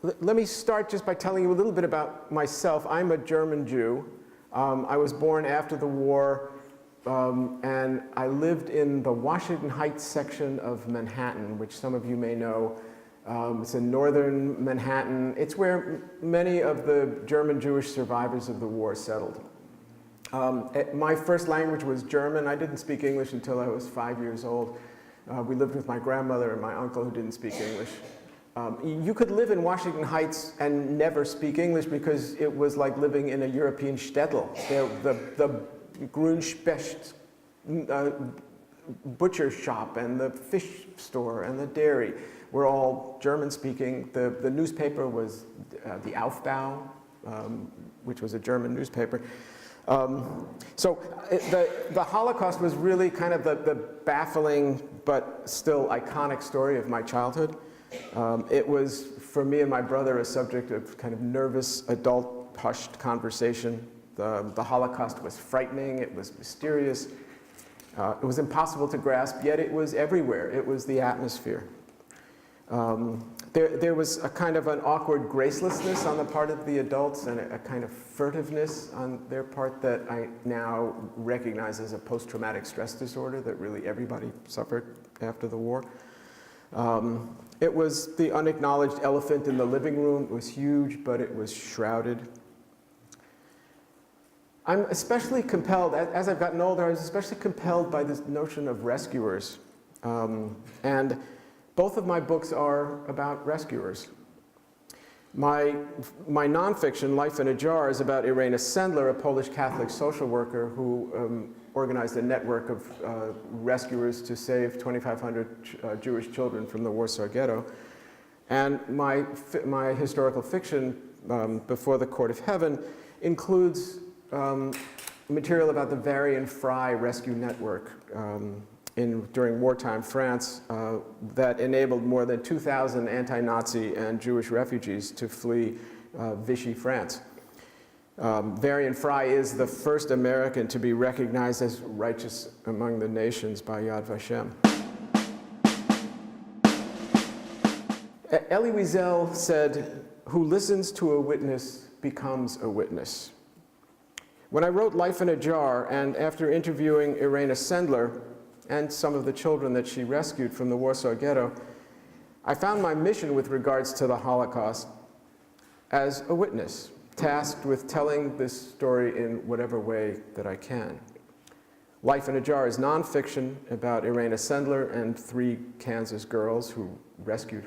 Let me start just by telling you a little bit about myself. I'm a German Jew. I was born after the war, and I lived in the Washington Heights section of Manhattan, which some of you may know. It's in northern Manhattan. It's where many of the German Jewish survivors of the war settled. My first language was German. I didn't speak English until I was 5 years old. We lived with my grandmother and my uncle who didn't speak English. You could live in Washington Heights and never speak English because it was like living in a European shtetl. The Grünspecht butcher shop and the fish store and the dairy were all German-speaking. The newspaper was the Aufbau, which was a German newspaper. So the Holocaust was really kind of the baffling but still iconic story of my childhood. It was, for me and my brother, a subject of kind of nervous, adult, hushed conversation. The Holocaust was frightening, it was mysterious, it was impossible to grasp, yet it was everywhere. It was the atmosphere. There was a kind of an awkward gracelessness on the part of the adults and a kind of furtiveness on their part that I now recognize as a post-traumatic stress disorder that really everybody suffered after the war. It was the unacknowledged elephant in the living room. It was huge, but it was shrouded. I'm especially compelled, as I've gotten older, I was especially compelled by this notion of rescuers. And both of my books are about rescuers. My nonfiction, Life in a Jar, is about Irena Sendler, a Polish Catholic social worker who organized a network of rescuers to save 2,500 Jewish children from the Warsaw Ghetto. And my historical fiction, Before the Court of Heaven, includes material about the Varian Fry Rescue Network during wartime France that enabled more than 2,000 anti-Nazi and Jewish refugees to flee Vichy France. Varian Fry is the first American to be recognized as righteous among the nations by Yad Vashem. Elie Wiesel said, "Who listens to a witness becomes a witness." When I wrote Life in a Jar, and after interviewing Irena Sendler and some of the children that she rescued from the Warsaw Ghetto, I found my mission with regards to the Holocaust as a witness, tasked with telling this story in whatever way that I can. Life in a Jar is nonfiction about Irena Sendler and 3 Kansas girls who rescued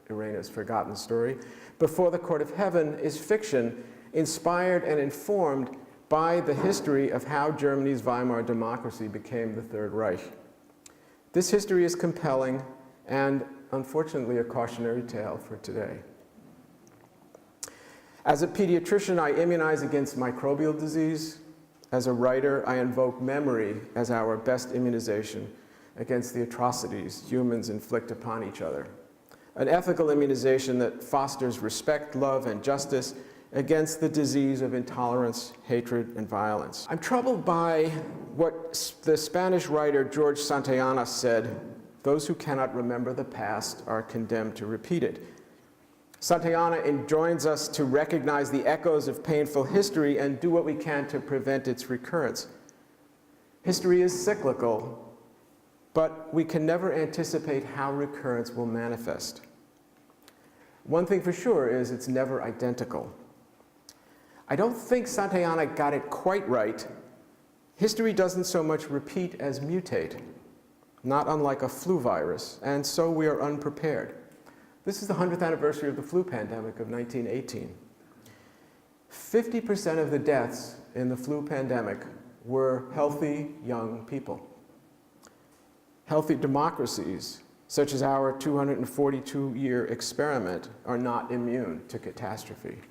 Irena's forgotten story. Before the Court of Heaven is fiction inspired and informed by the history of how Germany's Weimar Democracy became the Third Reich. This history is compelling and, unfortunately, a cautionary tale for today. As a pediatrician, I immunize against microbial disease. As a writer, I invoke memory as our best immunization against the atrocities humans inflict upon each other. An ethical immunization that fosters respect, love, and justice against the disease of intolerance, hatred, and violence. I'm troubled by what the Spanish writer George Santayana said, "Those who cannot remember the past are condemned to repeat it." Santayana enjoins us to recognize the echoes of painful history and do what we can to prevent its recurrence. History is cyclical, but we can never anticipate how recurrence will manifest. One thing for sure is it's never identical. I don't think Santayana got it quite right. History doesn't so much repeat as mutate, not unlike a flu virus, and so we are unprepared. This is the 100th anniversary of the flu pandemic of 1918. 50% of the deaths in the flu pandemic were healthy young people. Healthy democracies, such as our 242-year experiment, are not immune to catastrophe.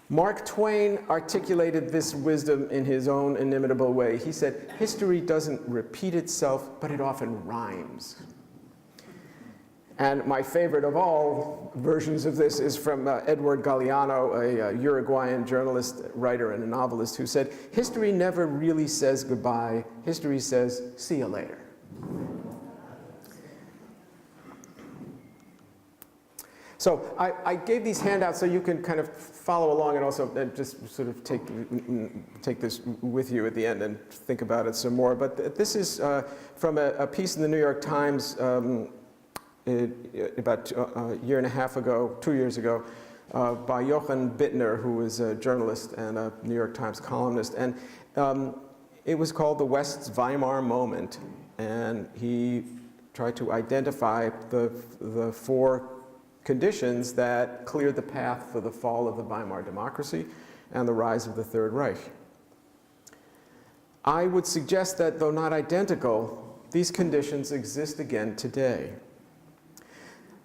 Mark Twain articulated this wisdom in his own inimitable way. He said, "History doesn't repeat itself, but it often rhymes." And my favorite of all versions of this is from Edward Galeano, a Uruguayan journalist, writer, and a novelist, who said, "History never really says goodbye. History says, see you later." So I gave these handouts so you can kind of follow along and also just sort of take this with you at the end and think about it some more. But this is from a piece in the New York Times about a year and a half ago, 2 years ago, by Jochen Bittner, who was a journalist and a New York Times columnist. And it was called The West's Weimar Moment. And he tried to identify the four conditions that cleared the path for the fall of the Weimar Democracy and the rise of the Third Reich. I would suggest that, though not identical, these conditions exist again today.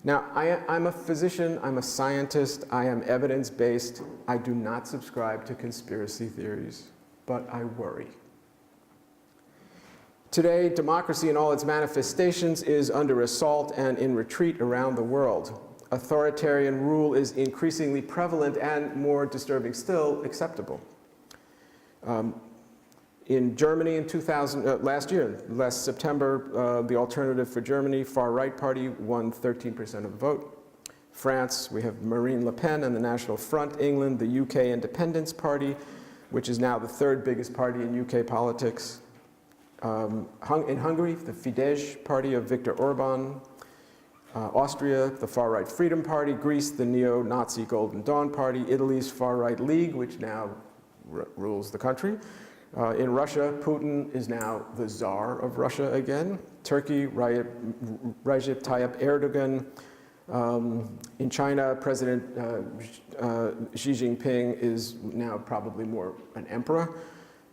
Now, I'm a physician, I'm a scientist, I am evidence-based. I do not subscribe to conspiracy theories, but I worry. Today, democracy in all its manifestations is under assault and in retreat around the world. Authoritarian rule is increasingly prevalent and, more disturbing still, acceptable. In Germany in last September, the Alternative for Germany far-right party won 13% of the vote. France, we have Marine Le Pen and the National Front. England, the UK Independence Party, which is now the third biggest party in UK politics. In Hungary, the Fidesz party of Viktor Orban. Austria, the far-right Freedom Party. Greece, the neo-Nazi Golden Dawn Party. Italy's far-right League, which now rules the country. In Russia, Putin is now the Tsar of Russia again. Turkey, Recep Tayyip Erdogan. In China, President Xi Jinping is now probably more an emperor.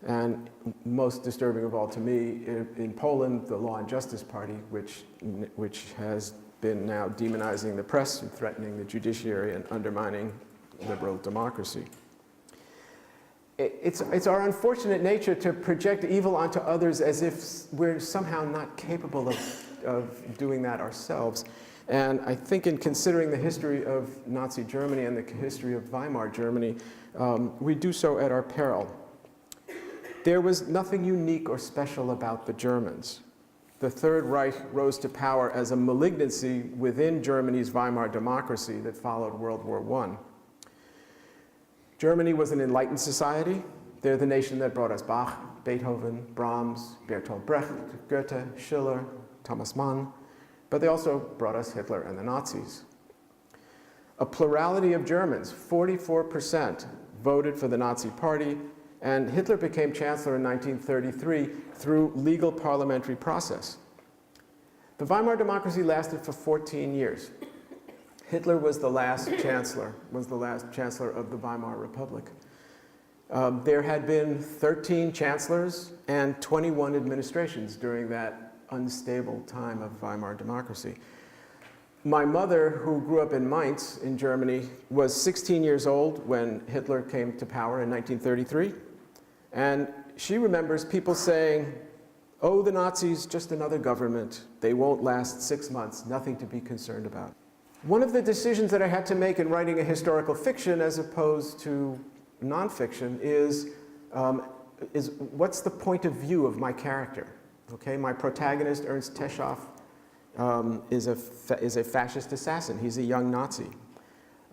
And most disturbing of all to me, in Poland, the Law and Justice Party, which has been now demonizing the press and threatening the judiciary and undermining liberal democracy. It's our unfortunate nature to project evil onto others as if we're somehow not capable of doing that ourselves. And I think in considering the history of Nazi Germany and the history of Weimar Germany, we do so at our peril. There was nothing unique or special about the Germans. The Third Reich rose to power as a malignancy within Germany's Weimar democracy that followed World War I. Germany was an enlightened society. They're the nation that brought us Bach, Beethoven, Brahms, Bertolt Brecht, Goethe, Schiller, Thomas Mann, but they also brought us Hitler and the Nazis. A plurality of Germans, 44%, voted for the Nazi Party, and Hitler became chancellor in 1933 through legal parliamentary process. The Weimar democracy lasted for 14 years. Hitler was the last chancellor of the Weimar Republic. There had been 13 chancellors and 21 administrations during that unstable time of Weimar democracy. My mother, who grew up in Mainz in Germany, was 16 years old when Hitler came to power in 1933. And she remembers people saying, "Oh, the Nazis, just another government. They won't last 6 months, nothing to be concerned about." One of the decisions that I had to make in writing a historical fiction as opposed to nonfiction is what's the point of view of my character? Okay, my protagonist, Ernst Teschow, is a fascist assassin. He's a young Nazi.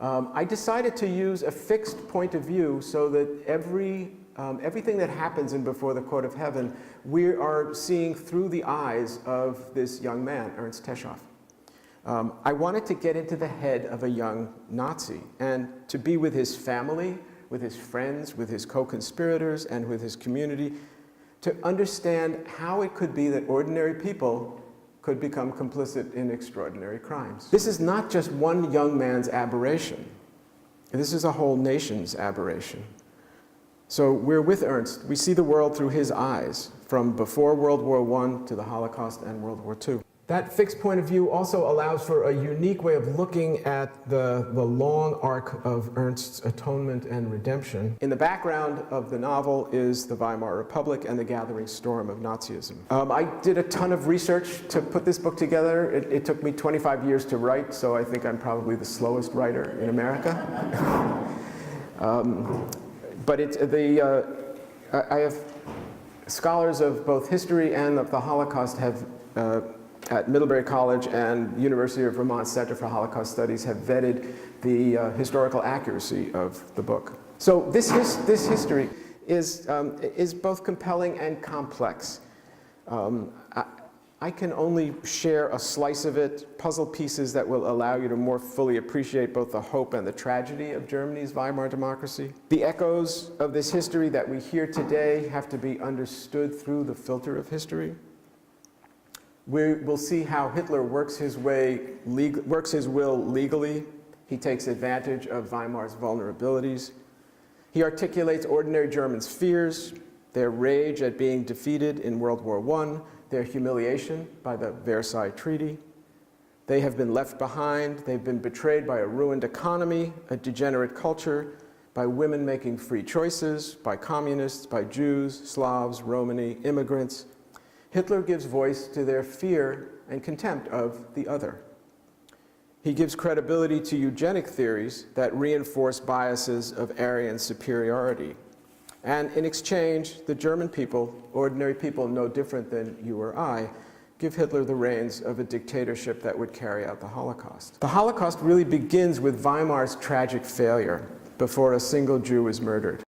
I decided to use a fixed point of view so that everything that happens in Before the Court of Heaven, we are seeing through the eyes of this young man, Ernst Teschow. I wanted to get into the head of a young Nazi and to be with his family, with his friends, with his co-conspirators, and with his community, to understand how it could be that ordinary people could become complicit in extraordinary crimes. This is not just one young man's aberration. This is a whole nation's aberration. So we're with Ernst. We see the world through his eyes, from before World War I to the Holocaust and World War II. That fixed point of view also allows for a unique way of looking at the long arc of Ernst's atonement and redemption. In the background of the novel is the Weimar Republic and the gathering storm of Nazism. I did a ton of research to put this book together. It took me 25 years to write, so I think I'm probably the slowest writer in America. But I have scholars of both history and of the Holocaust have at Middlebury College and University of Vermont Center for Holocaust Studies have vetted the historical accuracy of the book. So this history is both compelling and complex. I can only share a slice of it, puzzle pieces that will allow you to more fully appreciate both the hope and the tragedy of Germany's Weimar democracy. The echoes of this history that we hear today have to be understood through the filter of history. We will see how Hitler works his will legally. He takes advantage of Weimar's vulnerabilities. He articulates ordinary Germans' fears, their rage at being defeated in World War I, their humiliation by the Versailles Treaty. They have been left behind. They've been betrayed by a ruined economy, a degenerate culture, by women making free choices, by communists, by Jews, Slavs, Romani, immigrants. Hitler gives voice to their fear and contempt of the other. He gives credibility to eugenic theories that reinforce biases of Aryan superiority. And in exchange, the German people, ordinary people no different than you or I, give Hitler the reins of a dictatorship that would carry out the Holocaust. The Holocaust really begins with Weimar's tragic failure before a single Jew is murdered.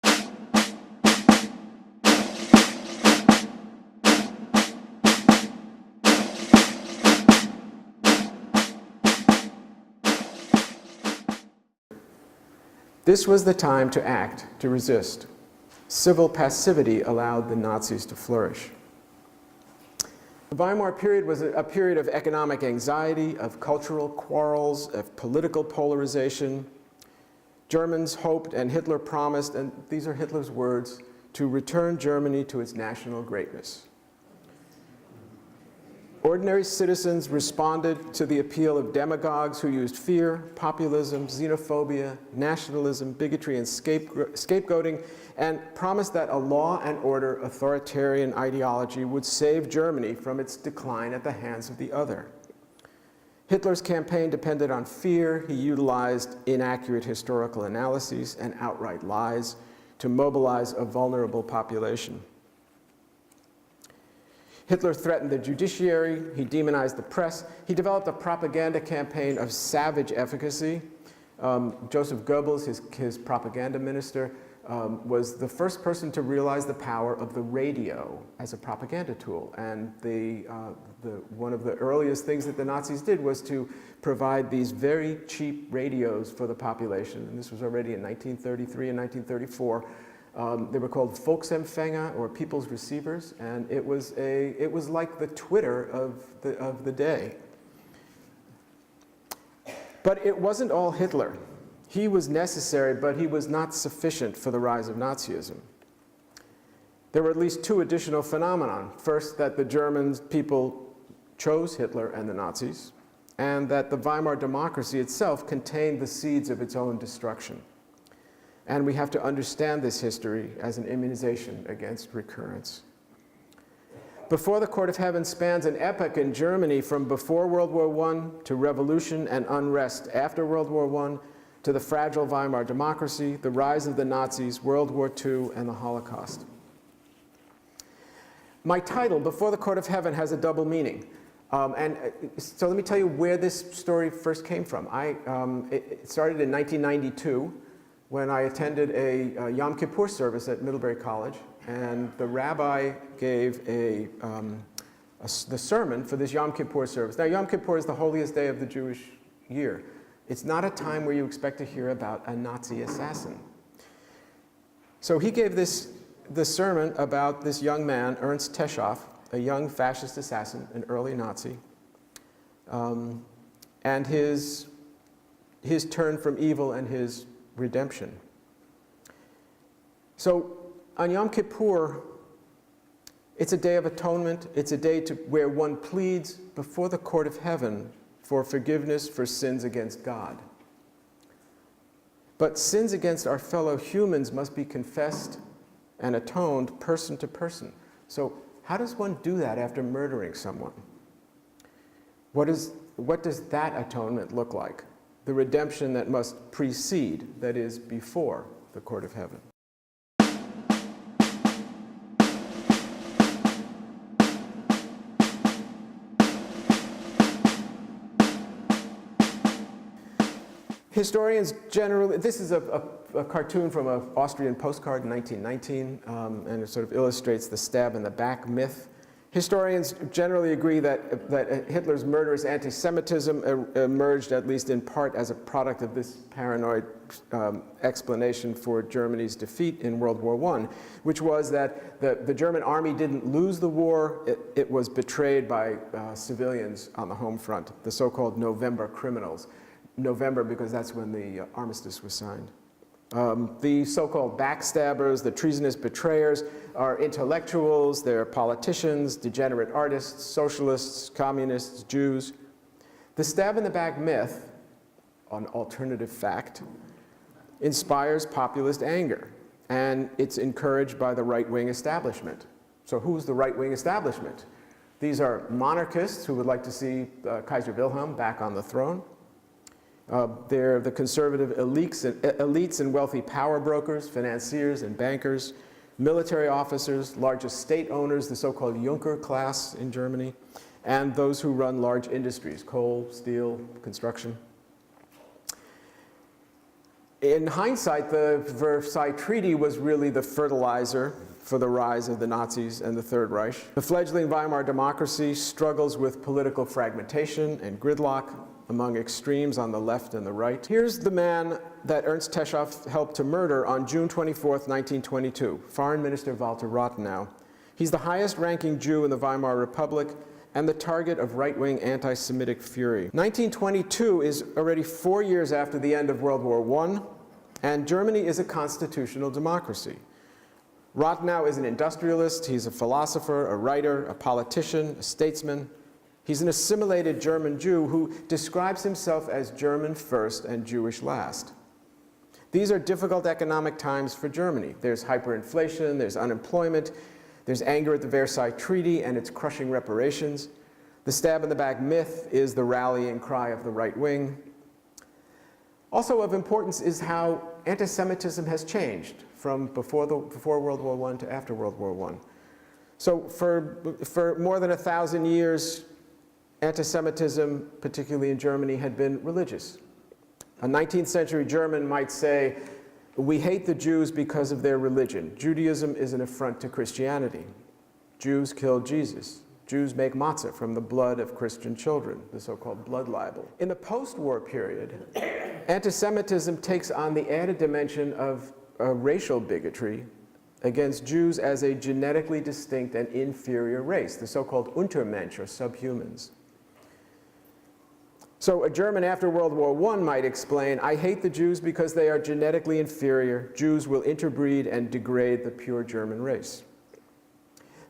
This was the time to act, to resist. Civil passivity allowed the Nazis to flourish. The Weimar period was a period of economic anxiety, of cultural quarrels, of political polarization. Germans hoped and Hitler promised, and these are Hitler's words, to return Germany to its national greatness. Ordinary citizens responded to the appeal of demagogues who used fear, populism, xenophobia, nationalism, bigotry, and scapegoating, and promised that a law and order authoritarian ideology would save Germany from its decline at the hands of the other. Hitler's campaign depended on fear. He utilized inaccurate historical analyses and outright lies to mobilize a vulnerable population. Hitler threatened the judiciary, he demonized the press, he developed a propaganda campaign of savage efficacy. Joseph Goebbels, his propaganda minister, was the first person to realize the power of the radio as a propaganda tool. And one of the earliest things that the Nazis did was to provide these very cheap radios for the population. And this was already in 1933 and 1934. They were called Volksempfänger, or people's receivers, and it was like the Twitter of the day. But it wasn't all Hitler. He was necessary, but he was not sufficient for the rise of Nazism. There were at least two additional phenomena. First, that the German people chose Hitler and the Nazis, and that the Weimar democracy itself contained the seeds of its own destruction. And we have to understand this history as an immunization against recurrence. Before the Court of Heaven spans an epoch in Germany from before World War I to revolution and unrest after World War I, to the fragile Weimar democracy, the rise of the Nazis, World War II, and the Holocaust. My title, Before the Court of Heaven, has a double meaning. So let me tell you where this story first came from. It started in 1992. When I attended a Yom Kippur service at Middlebury College, and the rabbi gave the sermon for this Yom Kippur service. Now, Yom Kippur is the holiest day of the Jewish year. It's not a time where you expect to hear about a Nazi assassin. So he gave the sermon about this young man, Ernst Teschow, a young fascist assassin, an early Nazi, and his turn from evil and his redemption. So on Yom Kippur, it's a day of atonement. It's a day where one pleads before the court of heaven for forgiveness for sins against God. But sins against our fellow humans must be confessed and atoned person to person. So how does one do that after murdering someone? What does that atonement look like? The redemption that must precede, that is, before the court of heaven. Historians generally, this is a cartoon from an Austrian postcard in 1919, and it sort of illustrates the stab in the back myth. Historians generally agree that Hitler's murderous anti-Semitism emerged, at least in part, as a product of this paranoid explanation for Germany's defeat in World War I, which was that the German army didn't lose the war, it was betrayed by civilians on the home front, the so-called November criminals. November because that's when the armistice was signed. The so-called backstabbers, the treasonous betrayers, are intellectuals, they're politicians, degenerate artists, socialists, communists, Jews. The stab in the back myth, an alternative fact, inspires populist anger, and it's encouraged by the right-wing establishment. So who's the right-wing establishment? These are monarchists who would like to see Kaiser Wilhelm back on the throne. They're the conservative elites and wealthy power brokers, financiers and bankers, military officers, large estate owners, the so-called Junker class in Germany, and those who run large industries, coal, steel, construction. In hindsight, the Versailles Treaty was really the fertilizer for the rise of the Nazis and the Third Reich. The fledgling Weimar Democracy struggles with political fragmentation and gridlock among extremes on the left and the right. Here's the man that Ernst Teschow helped to murder on June 24th, 1922, Foreign Minister Walter Rathenau. He's the highest-ranking Jew in the Weimar Republic and the target of right-wing anti-Semitic fury. 1922 is already 4 years after the end of World War I, and Germany is a constitutional democracy. Rathenau is an industrialist, he's a philosopher, a writer, a politician, a statesman. He's an assimilated German Jew who describes himself as German first and Jewish last. These are difficult economic times for Germany. There's hyperinflation, there's unemployment, there's anger at the Versailles Treaty and its crushing reparations. The stab in the back myth is the rallying cry of the right wing. Also of importance is how anti-Semitism has changed from before World War I to after World War I. So for more than 1,000 years, anti-Semitism, particularly in Germany, had been religious. A 19th century German might say, we hate the Jews because of their religion. Judaism is an affront to Christianity. Jews killed Jesus. Jews make matzah from the blood of Christian children, the so-called blood libel. In the post-war period, anti-Semitism takes on the added dimension of racial bigotry against Jews as a genetically distinct and inferior race, the so-called Untermensch, or subhumans. So a German after World War I might explain, I hate the Jews because they are genetically inferior. Jews will interbreed and degrade the pure German race.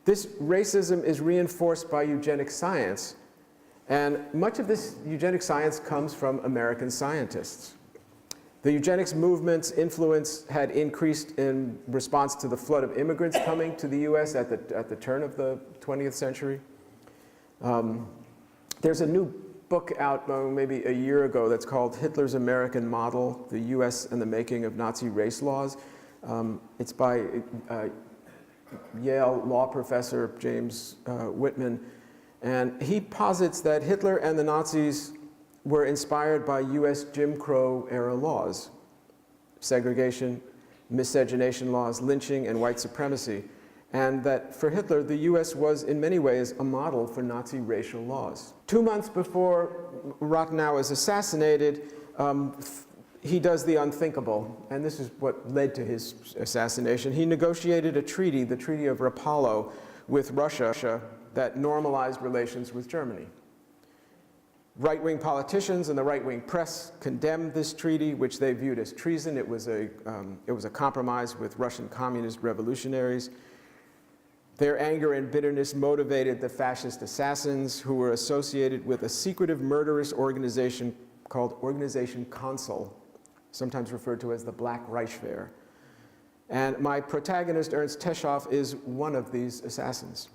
This racism is reinforced by eugenic science, and much of this eugenic science comes from American scientists. The eugenics movement's influence had increased in response to the flood of immigrants coming to the US at the turn of the 20th century. There's a new book out maybe a year ago that's called Hitler's American Model, the US and the Making of Nazi Race Laws. It's by Yale law professor James Whitman, and he posits that Hitler and the Nazis were inspired by US Jim Crow era laws, segregation, miscegenation laws, lynching, and white supremacy, and that for Hitler, the US was in many ways a model for Nazi racial laws. 2 months before Rathenau is assassinated, he does the unthinkable, and this is what led to his assassination. He negotiated a treaty, the Treaty of Rapallo, with Russia that normalized relations with Germany. Right-wing politicians and the right-wing press condemned this treaty, which they viewed as treason. It was a compromise with Russian communist revolutionaries. Their anger and bitterness motivated the fascist assassins who were associated with a secretive murderous organization called Organization Consul, sometimes referred to as the Black Reichswehr. And my protagonist, Ernst Teschow, is one of these assassins.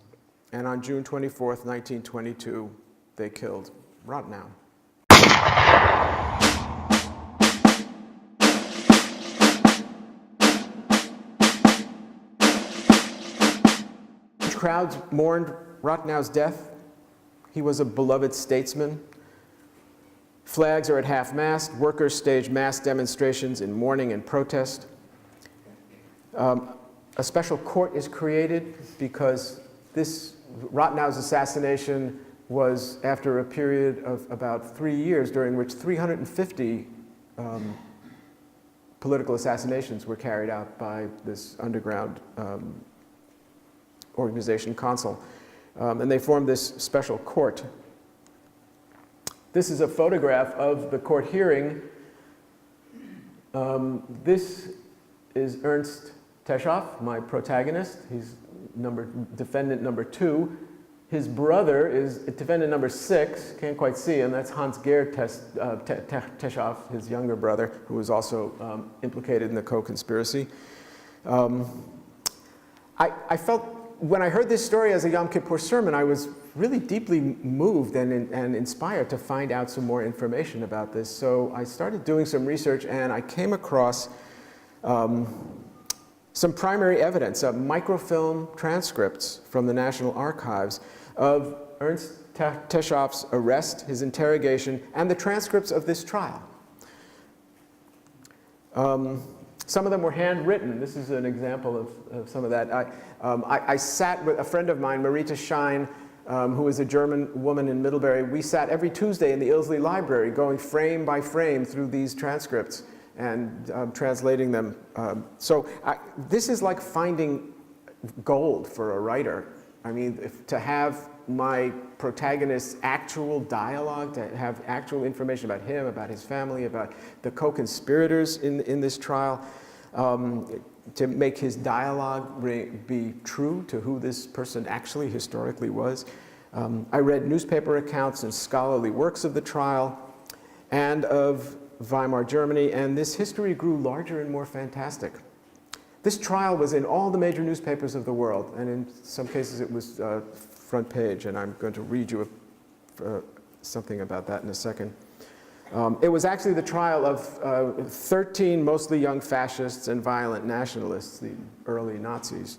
And on June 24th, 1922, they killed Rathenau. Crowds mourned Rathenau's death. He was a beloved statesman. Flags are at half-mast. Workers stage mass demonstrations in mourning and protest. A special court is created because this Rathenau's assassination was after a period of about 3 years during which 350 political assassinations were carried out by this underground organization, Consul. And they formed this special court. This is a photograph of the court hearing. This is Ernst Teschow, my protagonist. He's defendant number 2. His brother is defendant number 6. Can't quite see him. That's Hans-Gerd Teschow, his younger brother, who was also implicated in the co-conspiracy. I felt, when I heard this story as a Yom Kippur sermon, I was really deeply moved and inspired to find out some more information about this. So I started doing some research, and I came across some primary evidence of microfilm transcripts from the National Archives of Ernst Teschow's arrest, his interrogation, and the transcripts of this trial. Some of them were handwritten. This is an example of some of that. I sat with a friend of mine, Marita Schein, who is a German woman in Middlebury. We sat every Tuesday in the Ilsley Library, going frame by frame through these transcripts and translating them. This is like finding gold for a writer. I mean, to have my protagonist's actual dialogue, to have actual information about him, about his family, about the co-conspirators in this trial, to make his dialogue be true to who this person actually historically was. I read newspaper accounts and scholarly works of the trial and of Weimar Germany, and this history grew larger and more fantastic. This trial was in all the major newspapers of the world, and in some cases it was front page, and I'm going to read you something about that in a second. It was actually the trial of 13 mostly young fascists and violent nationalists, the early Nazis,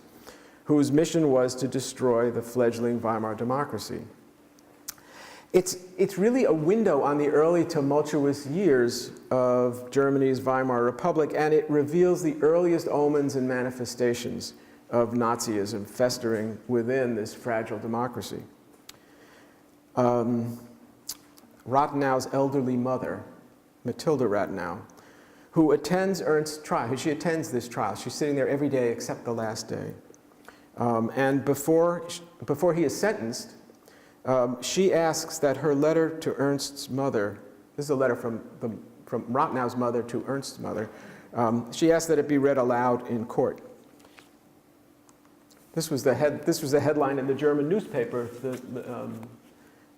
whose mission was to destroy the fledgling Weimar Democracy. It's really a window on the early tumultuous years of Germany's Weimar Republic, and it reveals the earliest omens and manifestations of Nazism festering within this fragile democracy. Rathenau's elderly mother, Matilda Rathenau, who attends Ernst's trial. She attends this trial. She's sitting there every day except the last day. And before he is sentenced, she asks that her letter to Ernst's mother, this is a letter from Rathenau's mother to Ernst's mother, she asks that it be read aloud in court. This was the headline in the German newspaper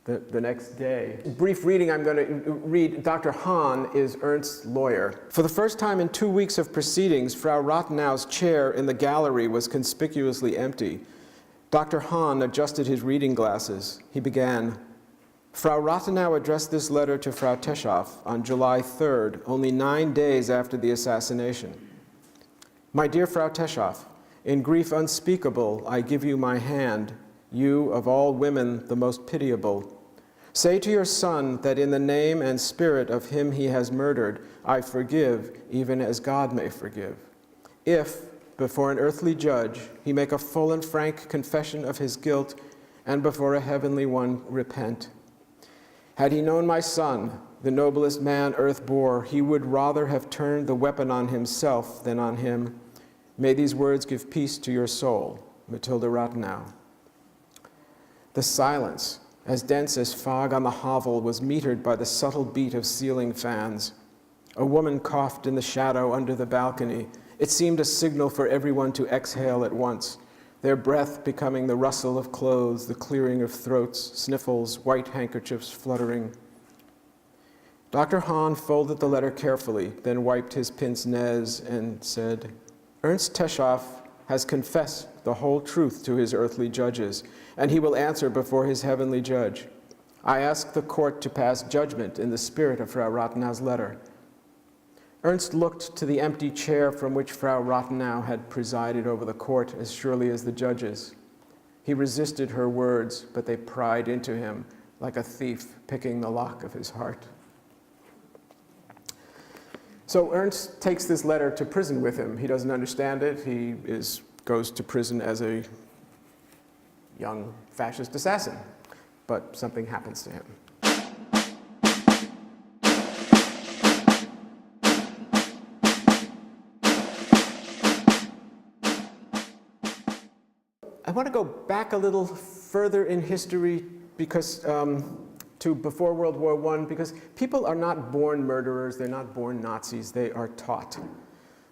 the next day. Brief reading I'm going to read. Dr. Hahn is Ernst's lawyer. For the first time in 2 weeks of proceedings, Frau Rathenau's chair in the gallery was conspicuously empty. Dr. Hahn adjusted his reading glasses. He began, Frau Rathenau addressed this letter to Frau Teschow on July 3rd, only 9 days after the assassination. My dear Frau Teschow, in grief unspeakable, I give you my hand, you of all women the most pitiable. Say to your son that in the name and spirit of him he has murdered, I forgive, even as God may forgive. If, before an earthly judge, he make a full and frank confession of his guilt, and before a heavenly one repent. Had he known my son, the noblest man earth bore, he would rather have turned the weapon on himself than on him. May these words give peace to your soul, Matilda Rathenau. The silence, as dense as fog on the hovel, was metered by the subtle beat of ceiling fans. A woman coughed in the shadow under the balcony. It seemed a signal for everyone to exhale at once, their breath becoming the rustle of clothes, the clearing of throats, sniffles, white handkerchiefs fluttering. Dr. Hahn folded the letter carefully, then wiped his pince-nez and said, Ernst Teschow has confessed the whole truth to his earthly judges, and he will answer before his heavenly judge. I ask the court to pass judgment in the spirit of Frau Rathenau's letter. Ernst looked to the empty chair from which Frau Rathenau had presided over the court as surely as the judges. He resisted her words, but they pried into him like a thief picking the lock of his heart. So Ernst takes this letter to prison with him. He doesn't understand it. He goes to prison as a young fascist assassin, but something happens to him. I want to go back a little further in history because to before World War I, because people are not born murderers, they're not born Nazis, they are taught.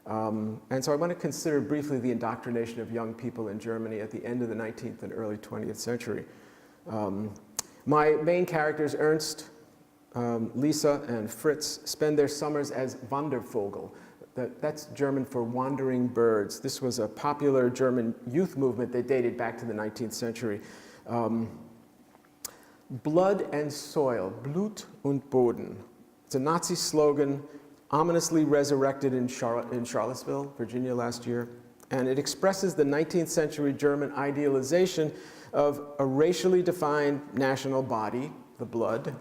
And so I want to consider briefly the indoctrination of young people in Germany at the end of the 19th and early 20th century. My main characters, Ernst, Lisa, and Fritz, spend their summers as Wandervogel. That's German for wandering birds. This was a popular German youth movement that dated back to the 19th century. Blood and soil, Blut und Boden. It's a Nazi slogan ominously resurrected in Charlottesville, Virginia last year. And it expresses the 19th century German idealization of a racially defined national body, the blood,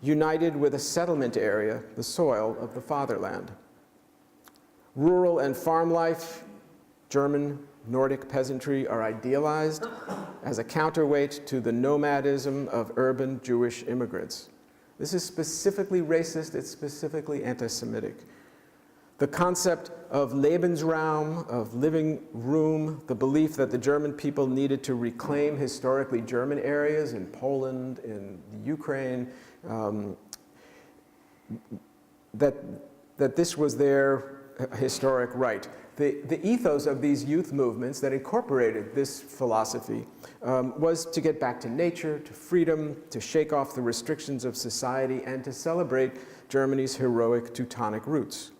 united with a settlement area, the soil of the fatherland. Rural and farm life, German Nordic peasantry are idealized as a counterweight to the nomadism of urban Jewish immigrants. This is specifically racist, it's specifically anti-Semitic. The concept of Lebensraum, of living room, the belief that the German people needed to reclaim historically German areas in Poland, in Ukraine, that this was their historic right. The ethos of these youth movements that incorporated this philosophy was to get back to nature, to freedom, to shake off the restrictions of society, and to celebrate Germany's heroic Teutonic roots.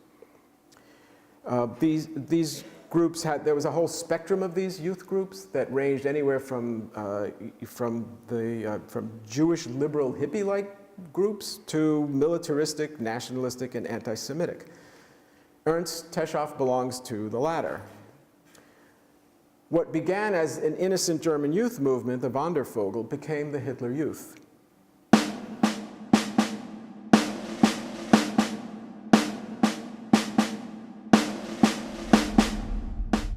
These groups there was a whole spectrum of these youth groups that ranged anywhere from Jewish liberal hippie-like groups to militaristic, nationalistic, and anti-Semitic. Ernst Teschow belongs to the latter. What began as an innocent German youth movement, the Wandervogel, became the Hitler Youth.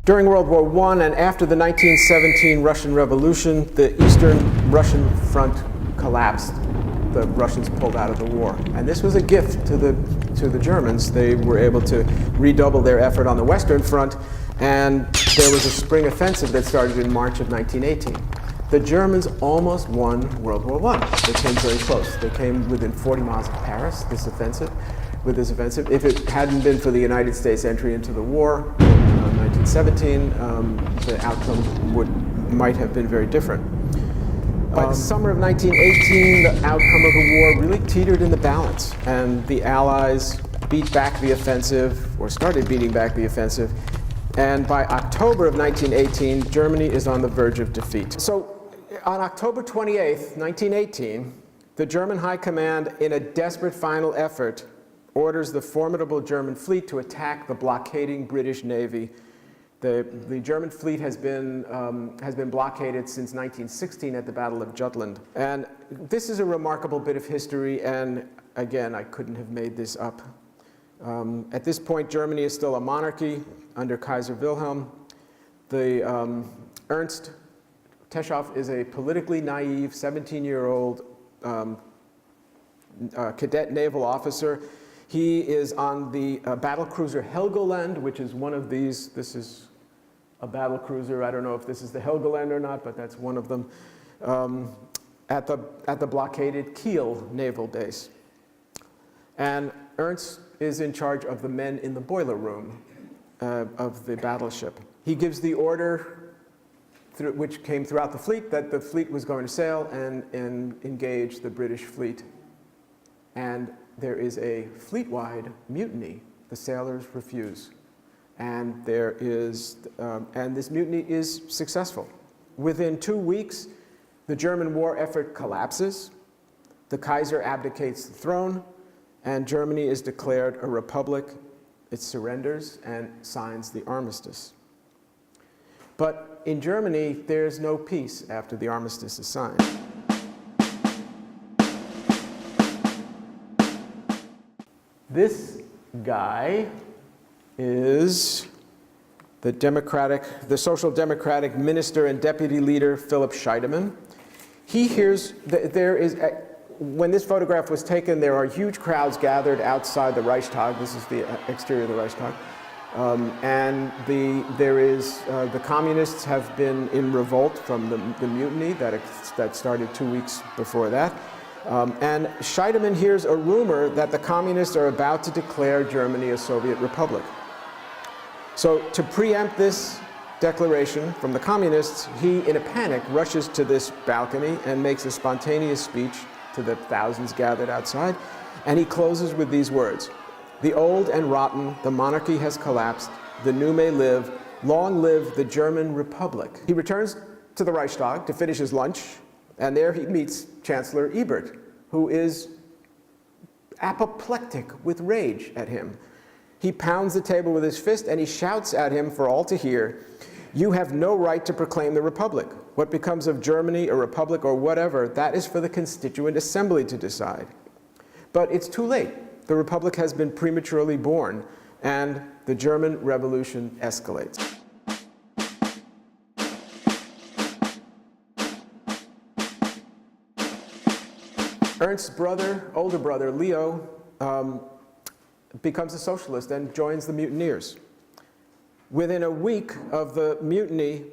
During World War I and after the 1917 Russian Revolution, the Eastern Russian front collapsed. The Russians pulled out of the war. And this was a gift to the Germans. They were able to redouble their effort on the Western Front, and there was a spring offensive that started in March of 1918. The Germans almost won World War I. They came very close. They came within 40 miles of Paris, with this offensive. If it hadn't been for the United States entry into the war in 1917, the outcome might have been very different. By the summer of 1918, the outcome of the war really teetered in the balance, and the Allies beat back the offensive, or started beating back the offensive, and by October of 1918, Germany is on the verge of defeat. So on October 28th, 1918, the German High Command, in a desperate final effort, orders the formidable German fleet to attack the blockading British Navy. The German fleet has been blockaded since 1916 at the Battle of Jutland. And this is a remarkable bit of history, and again, I couldn't have made this up. At this point, Germany is still a monarchy under Kaiser Wilhelm. Ernst Teschow is a politically naive 17-year-old cadet naval officer. He is on the battle cruiser Helgoland, which is one of these. This is a battle cruiser. I don't know if this is the Helgoland or not, but that's one of them, at the blockaded Kiel naval base. And Ernst is in charge of the men in the boiler room of the battleship. He gives the order, which came throughout the fleet, that the fleet was going to sail and engage the British fleet. And there is a fleet-wide mutiny. The sailors refuse. And this mutiny is successful. Within 2 weeks, the German war effort collapses, the Kaiser abdicates the throne, and Germany is declared a republic. It surrenders and signs the armistice. But in Germany, there's no peace after the armistice is signed. This guy is the Social Democratic minister and deputy leader, Philip Scheidemann. He hears that when this photograph was taken, there are huge crowds gathered outside the Reichstag. This is the exterior of the Reichstag. The communists have been in revolt from the mutiny that started 2 weeks before that. And Scheidemann hears a rumor that the communists are about to declare Germany a Soviet republic. So to preempt this declaration from the communists, he, in a panic, rushes to this balcony and makes a spontaneous speech to the thousands gathered outside. And he closes with these words: "The old and rotten, the monarchy has collapsed, the new may live, long live the German Republic." He returns to the Reichstag to finish his lunch, and there he meets Chancellor Ebert, who is apoplectic with rage at him. He pounds the table with his fist and he shouts at him for all to hear, "You have no right to proclaim the Republic. What becomes of Germany, a republic, or whatever, that is for the Constituent Assembly to decide." But it's too late. The Republic has been prematurely born, and the German Revolution escalates. Ernst's older brother, Leo, becomes a socialist and joins the mutineers. Within a week of the mutiny,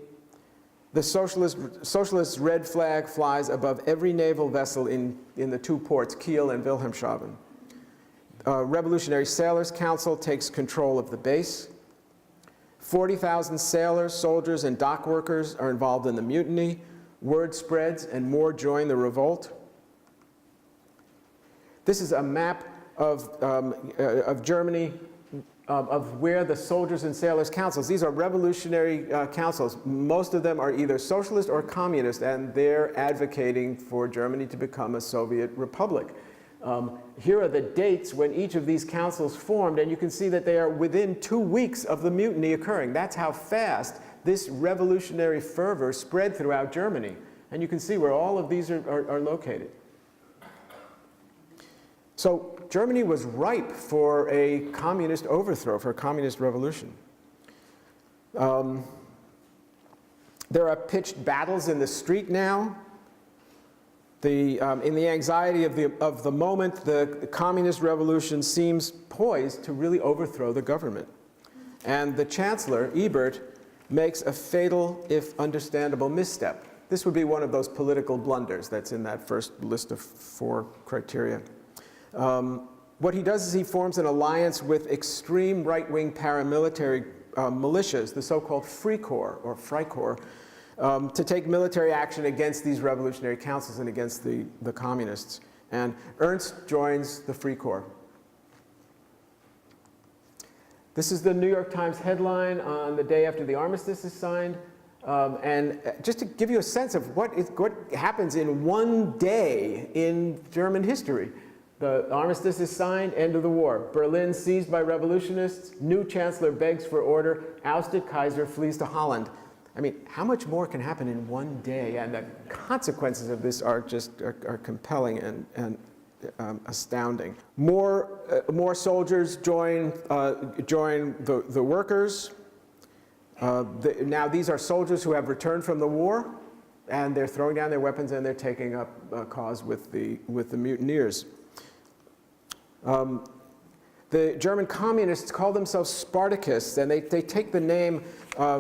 the socialist red flag flies above every naval vessel in the two ports, Kiel and Wilhelmshaven. Revolutionary Sailors Council takes control of the base. 40,000 sailors, soldiers, and dock workers are involved in the mutiny. Word spreads and more join the revolt. This is a map of Germany, of where the soldiers and sailors councils. These are revolutionary councils. Most of them are either socialist or communist, and they're advocating for Germany to become a Soviet republic. Here are the dates when each of these councils formed, and you can see that they are within 2 weeks of the mutiny occurring. That's how fast this revolutionary fervor spread throughout Germany. And you can see where all of these are located. So Germany was ripe for a communist overthrow, for a communist revolution. There are pitched battles in the street now. In the anxiety of the moment, the communist revolution seems poised to really overthrow the government. And the chancellor, Ebert, makes a fatal, if understandable, misstep. This would be one of those political blunders that's in that first list of 4 criteria. What he does is he forms an alliance with extreme right-wing paramilitary militias, the so-called Freikorps, to take military action against these revolutionary councils and against the communists. And Ernst joins the Freikorps. This is the New York Times headline on the day after the armistice is signed. And just to give you a sense of what happens in one day in German history. The armistice is signed, end of the war. Berlin seized by revolutionists, new chancellor begs for order, ousted Kaiser flees to Holland. I mean, how much more can happen in one day? And the consequences of this are compelling and astounding. More soldiers join the workers. Now these are soldiers who have returned from the war, and they're throwing down their weapons and they're taking up a cause with the mutineers. The German communists call themselves Spartacists, and they take the name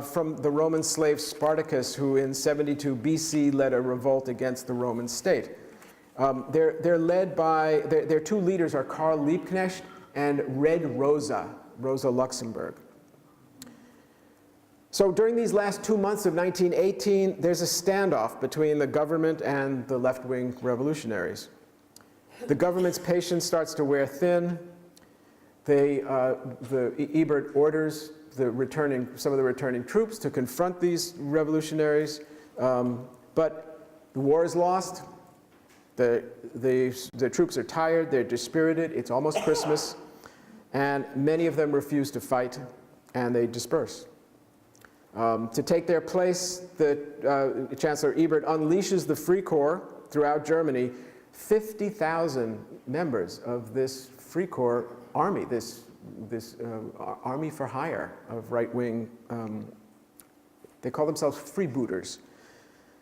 from the Roman slave Spartacus, who in 72 BC led a revolt against the Roman state. They're led by, their 2 leaders are Karl Liebknecht and Red Rosa Luxemburg. So during these last 2 months of 1918, there's a standoff between the government and the left-wing revolutionaries. The government's patience starts to wear thin. Ebert orders some of the returning troops to confront these revolutionaries, but the war is lost. The troops are tired, they're dispirited, it's almost Christmas, and many of them refuse to fight, and they disperse. To take their place, Chancellor Ebert unleashes the Freikorps throughout Germany. 50,000 members of this Freikorps army, this army for hire of right-wing, they call themselves freebooters.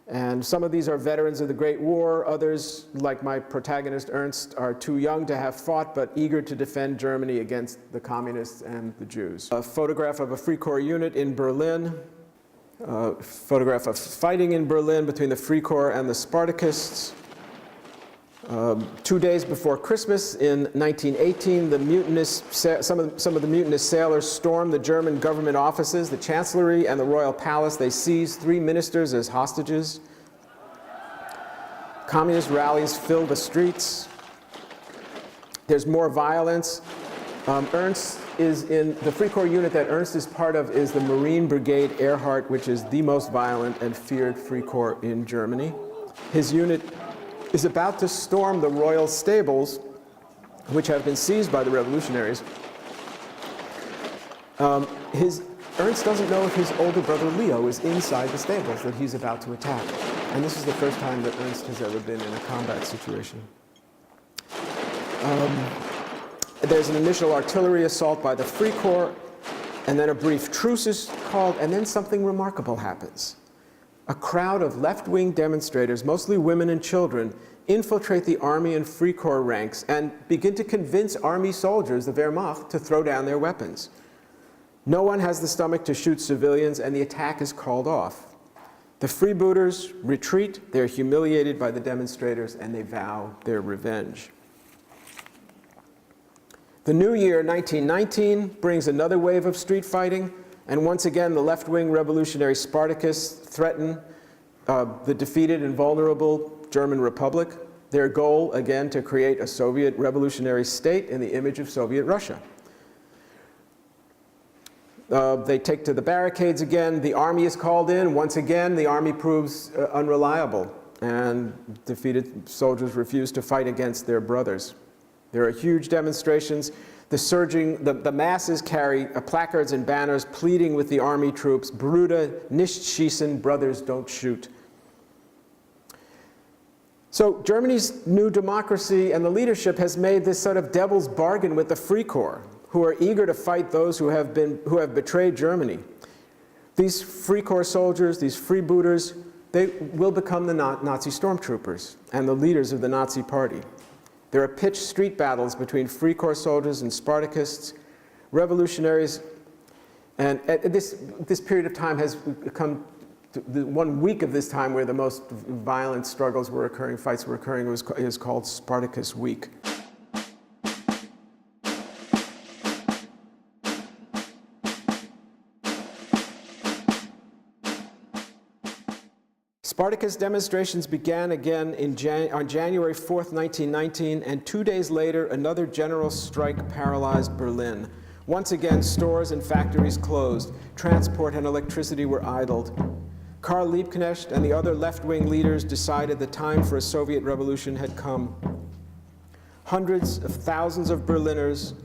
And some of these are veterans of the Great War. Others, like my protagonist Ernst, are too young to have fought but eager to defend Germany against the communists and the Jews. A photograph of a Free Corps unit in Berlin. A photograph of fighting in Berlin between the Free Corps and the Spartakists. 2 days before Christmas in 1918, some of the mutinous sailors stormed the German government offices, the Chancellery and the Royal Palace. They seized 3 ministers as hostages. Communist rallies filled the streets. There's more violence. Ernst is in the Free Corps unit that Ernst is part of is the Marine Brigade Ehrhardt, which is the most violent and feared Free Corps in Germany. His unit is about to storm the royal stables, which have been seized by the revolutionaries. Ernst doesn't know if his older brother Leo is inside the stables that he's about to attack. And this is the first time that Ernst has ever been in a combat situation. There's an initial artillery assault by the Free Corps, and then a brief truce is called, and then something remarkable happens. A crowd of left-wing demonstrators, mostly women and children, infiltrate the army and Free Corps ranks and begin to convince army soldiers, the Wehrmacht, to throw down their weapons. No one has the stomach to shoot civilians, and the attack is called off. The freebooters retreat, they're humiliated by the demonstrators, and they vow their revenge. The new year, 1919, brings another wave of street fighting. And once again, the left-wing revolutionary Spartakists threaten the defeated and vulnerable German Republic. Their goal, again, to create a Soviet revolutionary state in the image of Soviet Russia. They take to the barricades again. The army is called in. Once again, the army proves unreliable, and defeated soldiers refuse to fight against their brothers. There are huge demonstrations. The masses carry placards and banners pleading with the army troops, Brüder nicht schießen, brothers don't shoot. So Germany's new democracy and the leadership has made this sort of devil's bargain with the Free Corps, who are eager to fight those who have betrayed Germany. These Free Corps soldiers, these freebooters, they will become the Nazi stormtroopers and the leaders of the Nazi Party. There are pitched street battles between Free Corps soldiers and Spartakists, revolutionaries, and at this period of time has come to the 1 week of this time where the most violent struggles were occurring, fights were occurring, is called Spartacus Week. Spartacus demonstrations began again on January 4th, 1919, and 2 days later, another general strike paralyzed Berlin. Once again, stores and factories closed. Transport and electricity were idled. Karl Liebknecht and the other left-wing leaders decided the time for a Soviet revolution had come. Hundreds of thousands of Berliners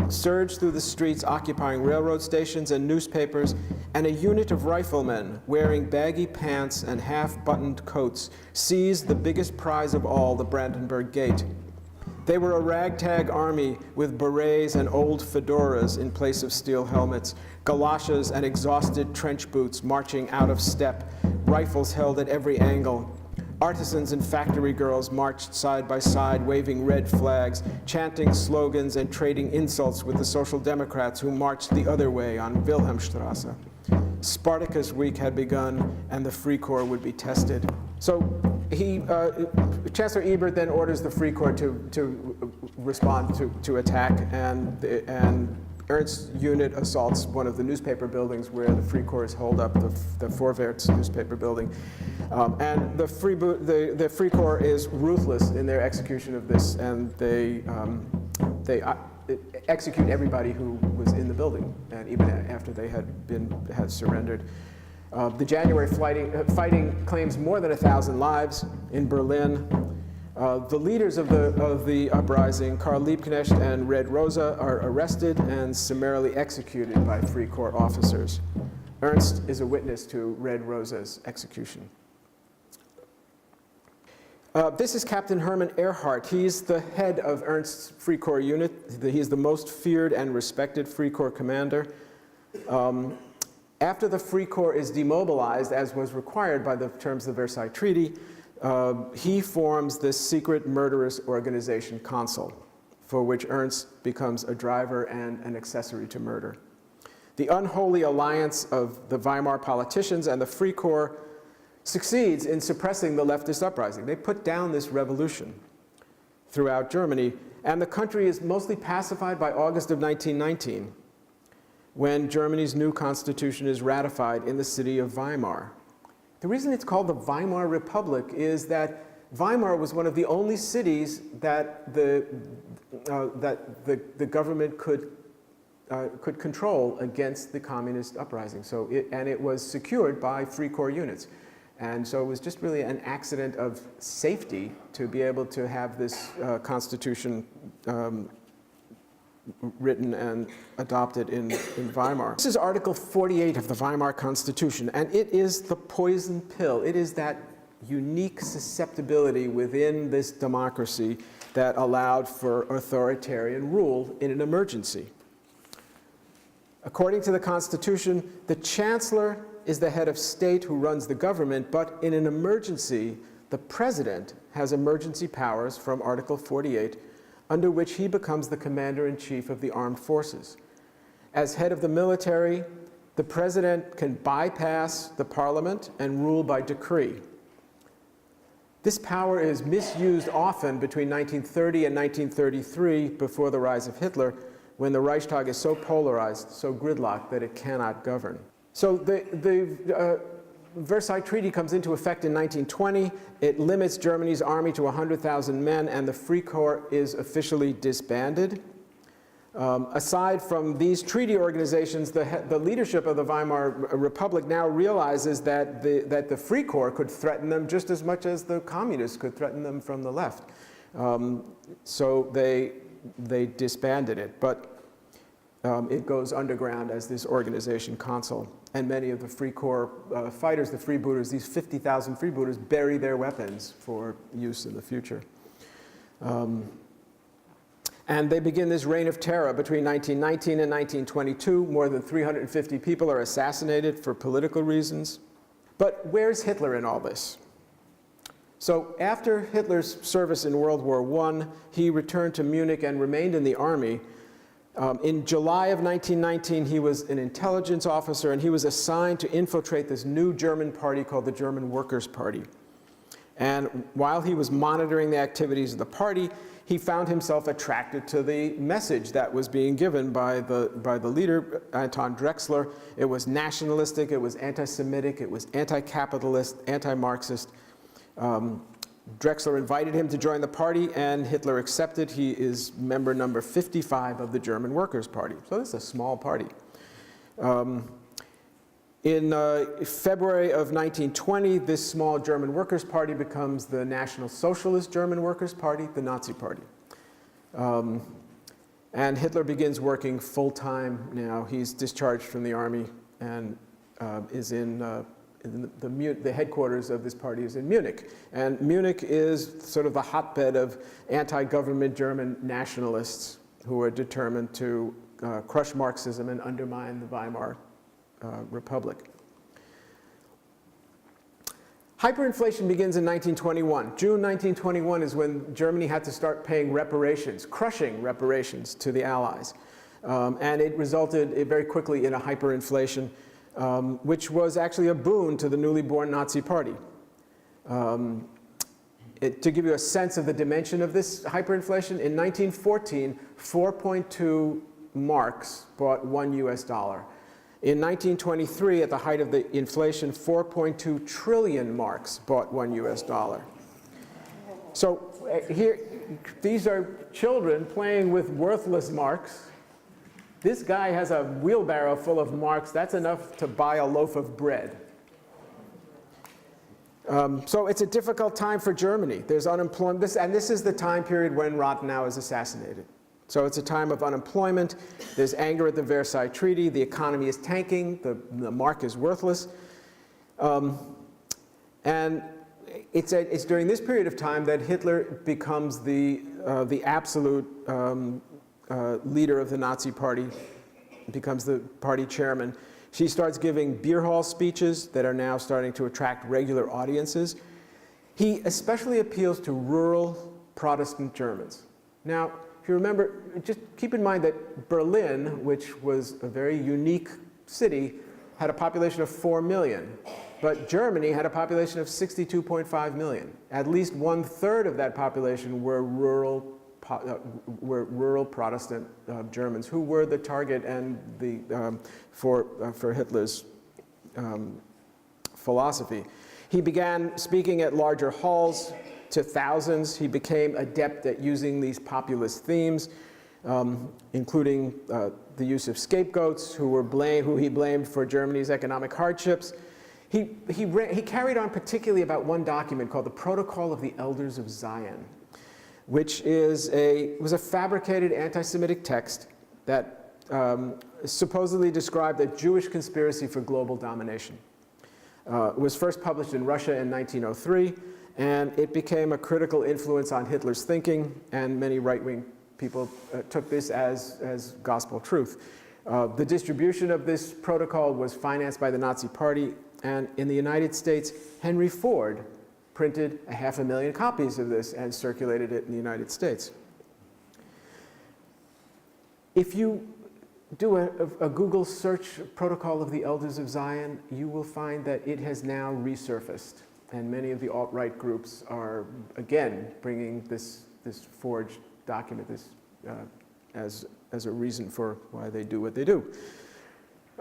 surged through the streets, occupying railroad stations and newspapers, and a unit of riflemen wearing baggy pants and half-buttoned coats seized the biggest prize of all, the Brandenburg Gate. They were a ragtag army with berets and old fedoras in place of steel helmets, galoshes and exhausted trench boots marching out of step, rifles held at every angle. Artisans and factory girls marched side by side, waving red flags, chanting slogans and trading insults with the Social Democrats who marched the other way on Wilhelmstrasse. Spartacus Week had begun, and the Free Corps would be tested. So Chancellor Ebert then orders the Free Corps to respond to attack, and Ernst's unit assaults one of the newspaper buildings where the Free Corps hold up, the Vorwärts newspaper building. And the Free Corps is ruthless in their execution of this, and they execute everybody who was in the building, and even after they had surrendered. The January fighting claims more than 1,000 lives in Berlin. The leaders of the uprising, Karl Liebknecht and Red Rosa, are arrested and summarily executed by Free Corps officers. Ernst is a witness to Red Rosa's execution. This is Captain Hermann Ehrhardt. He's the head of Ernst's Free Corps unit. He's the most feared and respected Free Corps commander. After the Free Corps is demobilized, as was required by the terms of the Versailles Treaty, he forms this secret murderous organization, Consul, for which Ernst becomes a driver and an accessory to murder. The unholy alliance of the Weimar politicians and the Free Corps succeeds in suppressing the leftist uprising. They put down this revolution throughout Germany, and the country is mostly pacified by August of 1919, when Germany's new constitution is ratified in the city of Weimar. The reason it's called the Weimar Republic is that Weimar was one of the only cities that the government could control against the communist uprising. So it was secured by Free Corps units. And so it was just really an accident of safety to be able to have this constitution written and adopted in Weimar. This is Article 48 of the Weimar Constitution, and it is the poison pill. It is that unique susceptibility within this democracy that allowed for authoritarian rule in an emergency. According to the Constitution, the Chancellor is the head of state who runs the government, but in an emergency, the President has emergency powers from Article 48, under which he becomes the commander-in-chief of the armed forces. As head of the military, the President can bypass the Parliament and rule by decree. This power is misused often between 1930 and 1933, before the rise of Hitler, when the Reichstag is so polarized, so gridlocked, that it cannot govern. So the Versailles Treaty comes into effect in 1920. It limits Germany's army to 100,000 men, and the Free Corps is officially disbanded. Aside from these treaty organizations, the leadership of the Weimar Republic now realizes that the Free Corps could threaten them just as much as the communists could threaten them from the left. So they disbanded it, but it goes underground as this organization, Consul. And many of the Free Corps fighters, the freebooters, these 50,000 freebooters, bury their weapons for use in the future. And they begin this reign of terror between 1919 and 1922. More than 350 people are assassinated for political reasons. But where's Hitler in all this? So after Hitler's service in World War I, he returned to Munich and remained in the army. In July of 1919, he was an intelligence officer, and he was assigned to infiltrate this new German party called the German Workers' Party. And while he was monitoring the activities of the party, he found himself attracted to the message that was being given by the leader, Anton Drexler. It was nationalistic, it was anti-Semitic, it was anti-capitalist, anti-Marxist. Drexler invited him to join the party, and Hitler accepted. He is member number 55 of the German Workers' Party. So this is a small party. In February of 1920, this small German Workers' Party becomes the National Socialist German Workers' Party, the Nazi Party. And Hitler begins working full-time now. He's discharged from the army and is in the headquarters of this party is in Munich. And Munich is sort of the hotbed of anti-government German nationalists who are determined to crush Marxism and undermine the Weimar Republic. Hyperinflation begins in 1921. June 1921 is when Germany had to start paying reparations, crushing reparations to the Allies. And it resulted very quickly in a hyperinflation, which was actually a boon to the newly born Nazi Party. To give you a sense of the dimension of this hyperinflation, in 1914, 4.2 marks bought $1 US. In 1923, at the height of the inflation, 4.2 trillion marks bought $1 US. So here, these are children playing with worthless marks. This guy has a wheelbarrow full of marks. That's enough to buy a loaf of bread. So it's a difficult time for Germany. There's unemployment, and this is the time period when Rathenau is assassinated. So it's a time of unemployment. There's anger at the Versailles Treaty. The economy is tanking. The mark is worthless. And it's during this period of time that Hitler becomes the absolute leader of the Nazi Party, becomes the party chairman. She starts giving beer hall speeches that are now starting to attract regular audiences. He especially appeals to rural Protestant Germans. Now, if you remember, just keep in mind that Berlin, which was a very unique city, had a population of 4 million. But Germany had a population of 62.5 million. At least 1/3 of that population were rural Protestant Germans, who were the target and for Hitler's philosophy. He began speaking at larger halls to thousands. He became adept at using these populist themes, including the use of scapegoats who he blamed for Germany's economic hardships. He carried on particularly about one document called the Protocol of the Elders of Zion, which was a fabricated anti-Semitic text that supposedly described a Jewish conspiracy for global domination. It was first published in Russia in 1903, and it became a critical influence on Hitler's thinking, and many right-wing people took this as gospel truth. The distribution of this protocol was financed by the Nazi Party, and in the United States, Henry Ford printed 500,000 copies of this and circulated it in the United States. If you do a Google search, Protocol of the Elders of Zion, you will find that it has now resurfaced. And many of the alt-right groups are, again, bringing this forged document as a reason for why they do what they do.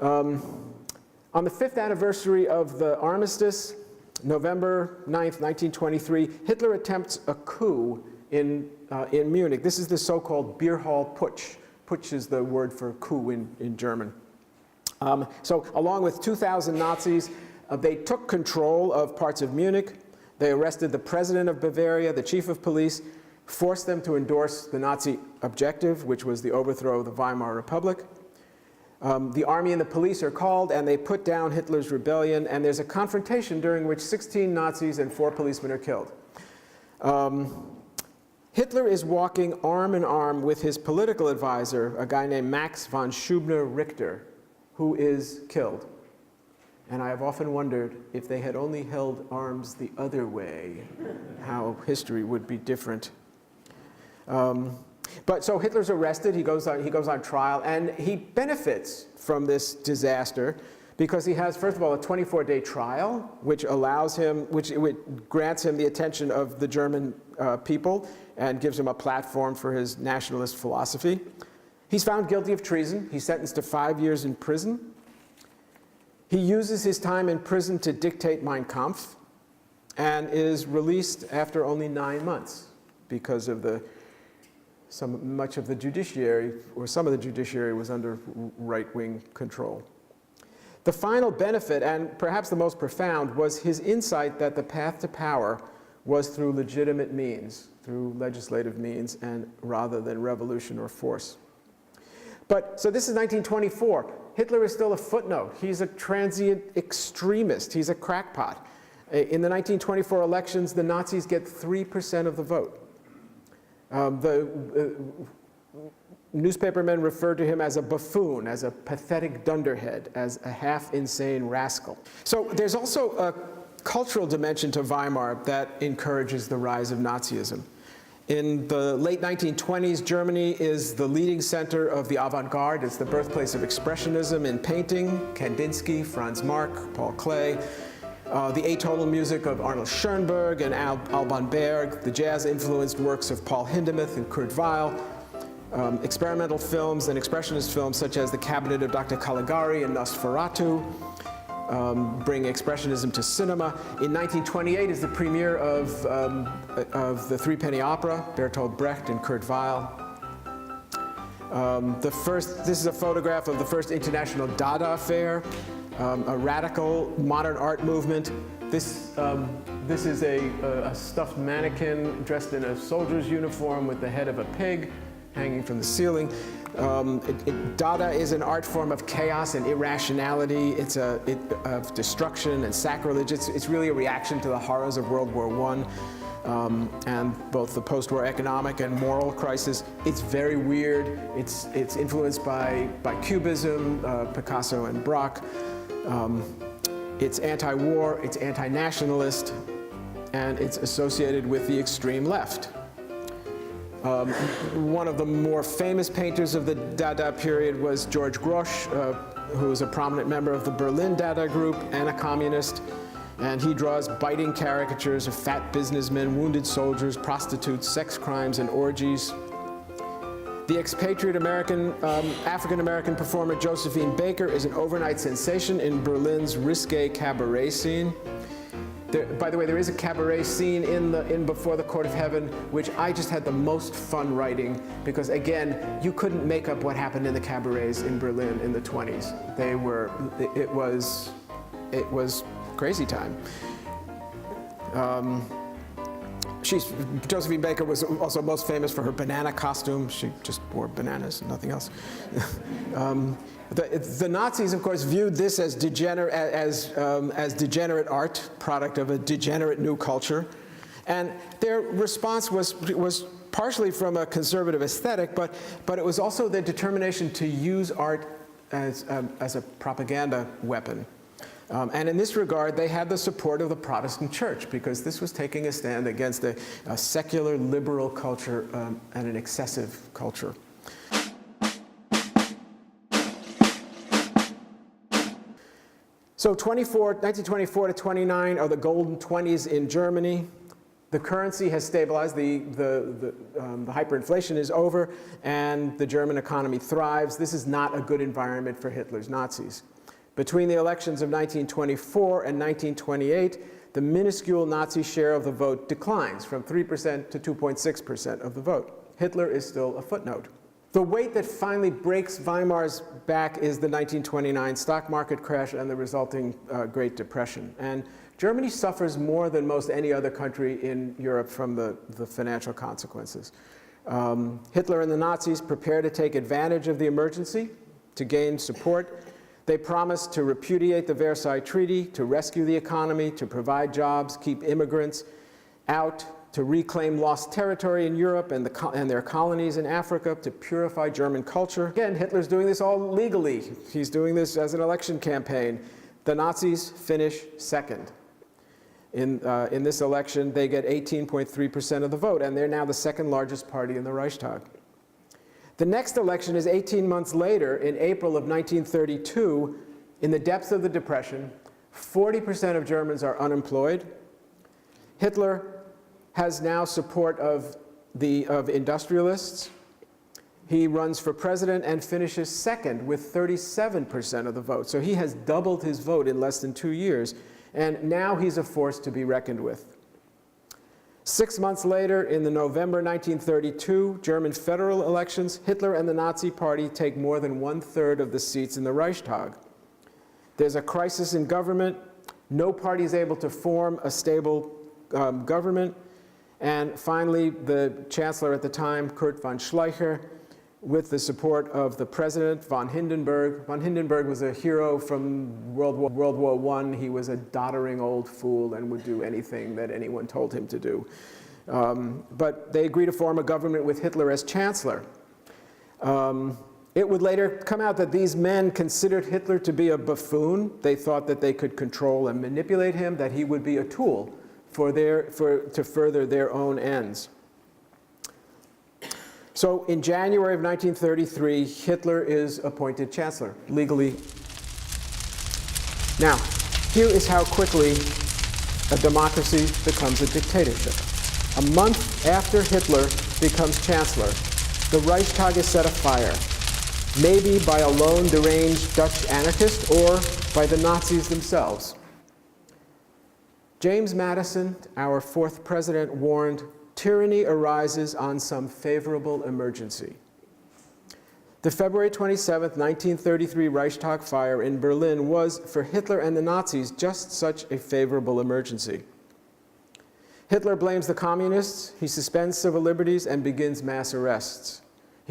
On the 5th anniversary of the armistice, November 9th, 1923, Hitler attempts a coup in Munich. This is the so-called beer hall putsch. Putsch is the word for coup in German. So along with 2,000 Nazis, they took control of parts of Munich. They arrested the president of Bavaria, the chief of police, forced them to endorse the Nazi objective, which was the overthrow of the Weimar Republic. The army and the police are called, and they put down Hitler's rebellion, and there's a confrontation during which 16 Nazis and 4 policemen are killed. Hitler is walking arm in arm with his political advisor, a guy named Max von Schubner-Richter, who is killed. And I have often wondered if they had only held arms the other way, how history would be different. But so Hitler's arrested, he goes on trial, and he benefits from this disaster because he has, first of all, a 24-day trial, which grants him the attention of the German people and gives him a platform for his nationalist philosophy. He's found guilty of treason. He's sentenced to 5 years in prison. He uses his time in prison to dictate Mein Kampf and is released after only 9 months because of much of the judiciary, or some of the judiciary, was under right-wing control. The final benefit, and perhaps the most profound, was his insight that the path to power was through legitimate means, through legislative means, and rather than revolution or force. So this is 1924. Hitler is still a footnote. He's a transient extremist. He's a crackpot. In the 1924 elections, the Nazis get 3% of the vote. The newspapermen refer to him as a buffoon, as a pathetic dunderhead, as a half-insane rascal. So there's also a cultural dimension to Weimar that encourages the rise of Nazism. In the late 1920s, Germany is the leading center of the avant-garde. It's the birthplace of Expressionism in painting, Kandinsky, Franz Marc, Paul Klee. The atonal music of Arnold Schoenberg and Alban Berg, the jazz-influenced works of Paul Hindemith and Kurt Weill, experimental films and expressionist films such as The Cabinet of Dr. Caligari and Nosferatu bring expressionism to cinema. In 1928 is the premiere of the Threepenny Opera, Bertolt Brecht and Kurt Weill. This is a photograph of the first International Dada Fair, a radical modern art movement. This is a stuffed mannequin dressed in a soldier's uniform with the head of a pig hanging from the ceiling. Dada is an art form of chaos and irrationality. It's of destruction and sacrilege. It's really a reaction to the horrors of World War I. And both the post-war economic and moral crisis. It's very weird. It's influenced by Cubism, Picasso and Braque. It's anti-war, it's anti-nationalist, and it's associated with the extreme left. One of the more famous painters of the Dada period was George Grosz, who was a prominent member of the Berlin Dada group and a communist. And he draws biting caricatures of fat businessmen, wounded soldiers, prostitutes, sex crimes, and orgies. The expatriate African-American performer Josephine Baker is an overnight sensation in Berlin's risque cabaret scene. By the way, there is a cabaret scene in Before the Court of Heaven, which I just had the most fun writing, because again, you couldn't make up what happened in the cabarets in Berlin in the 20s. It was crazy time. Josephine Baker was also most famous for her banana costume. She just wore bananas and nothing else. The Nazis, of course, viewed this as degenerate art, product of a degenerate new culture. And their response was partially from a conservative aesthetic, but it was also their determination to use art as a propaganda weapon. And in this regard, they had the support of the Protestant Church, because this was taking a stand against a secular liberal culture and an excessive culture. So 1924 to 29 are the golden 20s in Germany. The currency has stabilized, the hyperinflation is over, and the German economy thrives. This is not a good environment for Hitler's Nazis. Between the elections of 1924 and 1928, the minuscule Nazi share of the vote declines from 3% to 2.6% of the vote. Hitler is still a footnote. The weight that finally breaks Weimar's back is the 1929 stock market crash and the resulting Great Depression. And Germany suffers more than most any other country in Europe from the financial consequences. Hitler and the Nazis prepare to take advantage of the emergency to gain support. They promised to repudiate the Versailles Treaty, to rescue the economy, to provide jobs, keep immigrants out, to reclaim lost territory in Europe and their colonies in Africa, to purify German culture. Again, Hitler's doing this all legally. He's doing this as an election campaign. The Nazis finish second. In this election, they get 18.3% of the vote, and they're now the second largest party in the Reichstag. The next election is 18 months later, in April of 1932, in the depths of the Depression. 40% of Germans are unemployed. Hitler has now support of industrialists. He runs for president and finishes second with 37% of the vote. So he has doubled his vote in less than 2 years, and now he's a force to be reckoned with. 6 months later, in the November 1932 German federal elections, Hitler and the Nazi Party take more than 1/3 of the seats in the Reichstag. There's a crisis in government. No party is able to form a stable government. And finally, the chancellor at the time, Kurt von Schleicher, with the support of the president, von Hindenburg. Von Hindenburg was a hero from World War I. He was a doddering old fool and would do anything that anyone told him to do. But they agreed to form a government with Hitler as chancellor. It would later come out that these men considered Hitler to be a buffoon. They thought that they could control and manipulate him, that he would be a tool to further their own ends. So in January of 1933, Hitler is appointed chancellor, legally. Now, here is how quickly a democracy becomes a dictatorship. A month after Hitler becomes chancellor, the Reichstag is set afire, maybe by a lone deranged Dutch anarchist or by the Nazis themselves. James Madison, our fourth president, warned, "Tyranny arises on some favorable emergency." The February 27, 1933 Reichstag fire in Berlin was, for Hitler and the Nazis, just such a favorable emergency. Hitler blames the communists, he suspends civil liberties, and begins mass arrests.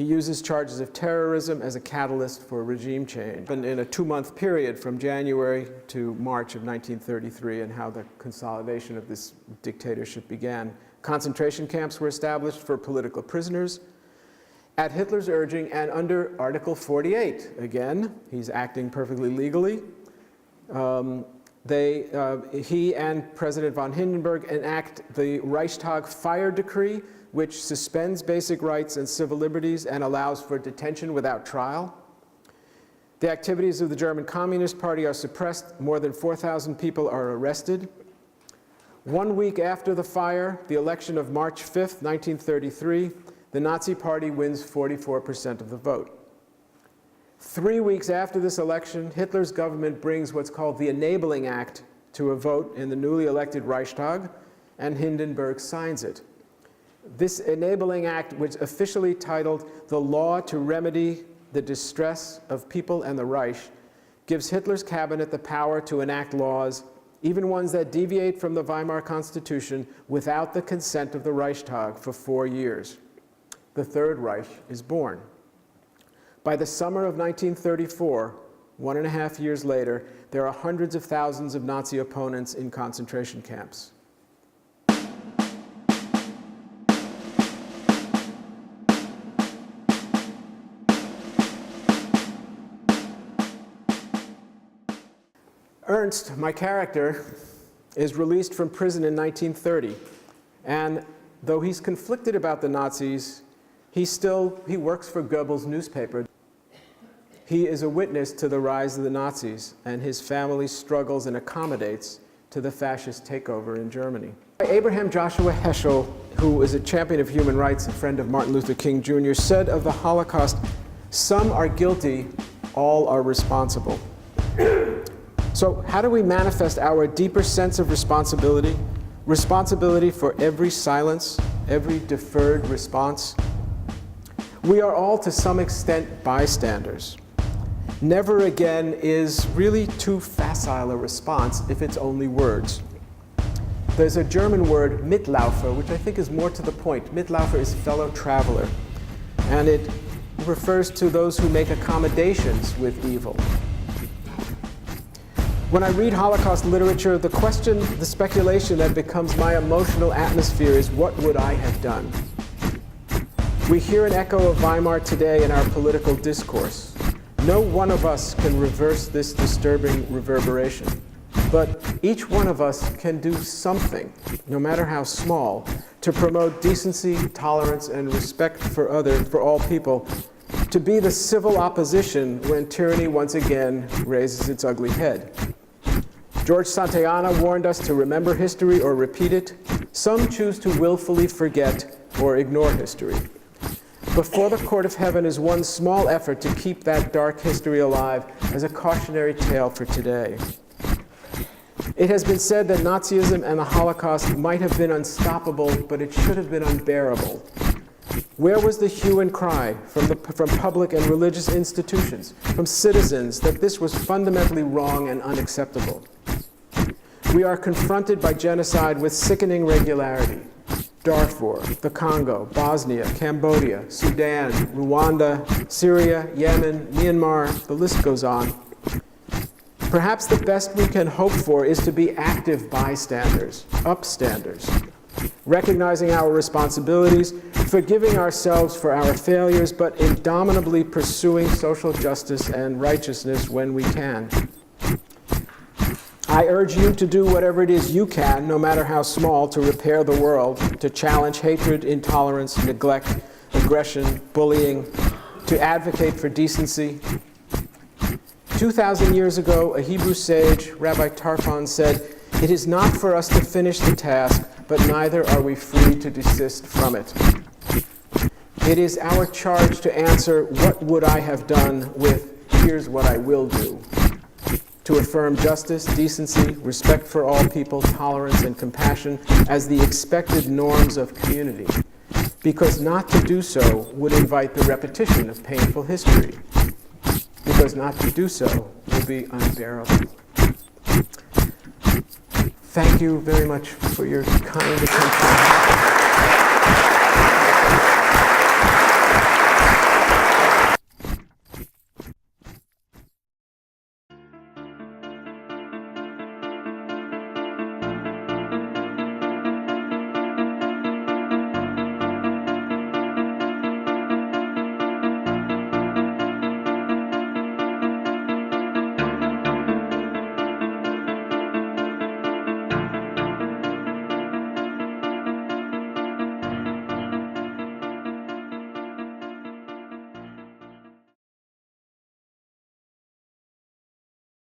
He uses charges of terrorism as a catalyst for regime change. And in a 2-month period from January to March of 1933, and how the consolidation of this dictatorship began, concentration camps were established for political prisoners at Hitler's urging and under Article 48. Again, he's acting perfectly legally. He and President von Hindenburg enact the Reichstag Fire Decree, which suspends basic rights and civil liberties and allows for detention without trial. The activities of the German Communist Party are suppressed. More than 4,000 people are arrested. 1 week after the fire, the election of March 5th, 1933, the Nazi Party wins 44% of the vote. 3 weeks after this election, Hitler's government brings what's called the Enabling Act to a vote in the newly elected Reichstag, and Hindenburg signs it. This Enabling Act, which officially titled the Law to Remedy the Distress of People and the Reich, gives Hitler's cabinet the power to enact laws, even ones that deviate from the Weimar Constitution, without the consent of the Reichstag for 4 years. The Third Reich is born. By the summer of 1934, 1.5 years later, there are hundreds of thousands of Nazi opponents in concentration camps. Ernst, my character, is released from prison in 1930, and though he's conflicted about the Nazis, he works for Goebbels' newspaper. He is a witness to the rise of the Nazis, and his family struggles and accommodates to the fascist takeover in Germany. Abraham Joshua Heschel, who is a champion of human rights, a friend of Martin Luther King Jr., said of the Holocaust, "Some are guilty, all are responsible." So how do we manifest our deeper sense of responsibility? Responsibility for every silence, every deferred response? We are all, to some extent, bystanders. Never again is really too facile a response if it's only words. There's a German word, Mitläufer, which I think is more to the point. Mitläufer is fellow traveler, and it refers to those who make accommodations with evil. When I read Holocaust literature, the speculation that becomes my emotional atmosphere is, what would I have done? We hear an echo of Weimar today in our political discourse. No one of us can reverse this disturbing reverberation, but each one of us can do something, no matter how small, to promote decency, tolerance, and respect for all people, to be the civil opposition when tyranny once again raises its ugly head. George Santayana warned us to remember history or repeat it. Some choose to willfully forget or ignore history. Before the court of heaven is one small effort to keep that dark history alive as a cautionary tale for today. It has been said that Nazism and the Holocaust might have been unstoppable, but it should have been unbearable. Where was the hue and cry from public and religious institutions, from citizens, that this was fundamentally wrong and unacceptable? We are confronted by genocide with sickening regularity. Darfur, the Congo, Bosnia, Cambodia, Sudan, Rwanda, Syria, Yemen, Myanmar, the list goes on. Perhaps the best we can hope for is to be active bystanders, upstanders, recognizing our responsibilities, forgiving ourselves for our failures, but indomitably pursuing social justice and righteousness when we can. I urge you to do whatever it is you can, no matter how small, to repair the world, to challenge hatred, intolerance, neglect, aggression, bullying, to advocate for decency. 2,000 years ago, a Hebrew sage, Rabbi Tarfon, said, "It is not for us to finish the task, but neither are we free to desist from it." It is our charge to answer, "What would I have done?" with, "Here's what I will do." To affirm justice, decency, respect for all people, tolerance, and compassion as the expected norms of community. Because not to do so would invite the repetition of painful history. Because not to do so will be unbearable. Thank you very much for your kind attention.